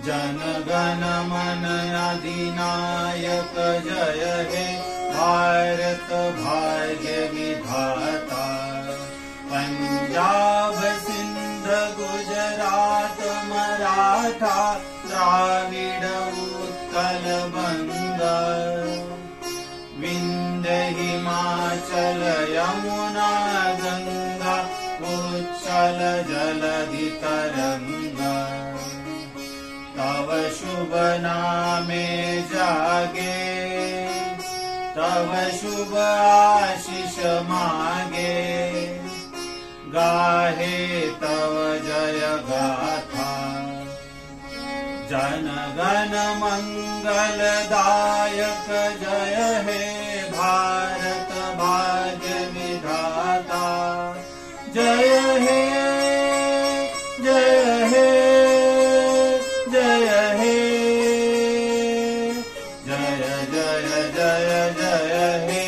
जन गण मन अधिनायक जय हे भारत भाग्य विधाता। पंजाब सिंध गुजरात मराठा द्राविड उत्कल बंगा। विंध्य हिमाचल यमुना गंगा उच्छल जलधि तरंगा। तव शुभ नामे जागे तव शुभ आशीष मागे। गाहे तव जय गाथा जन गण मंगलदायक जय हे भारत भाग्य विधाता। जय हे जय हे जय हे जय जय जय जय हे।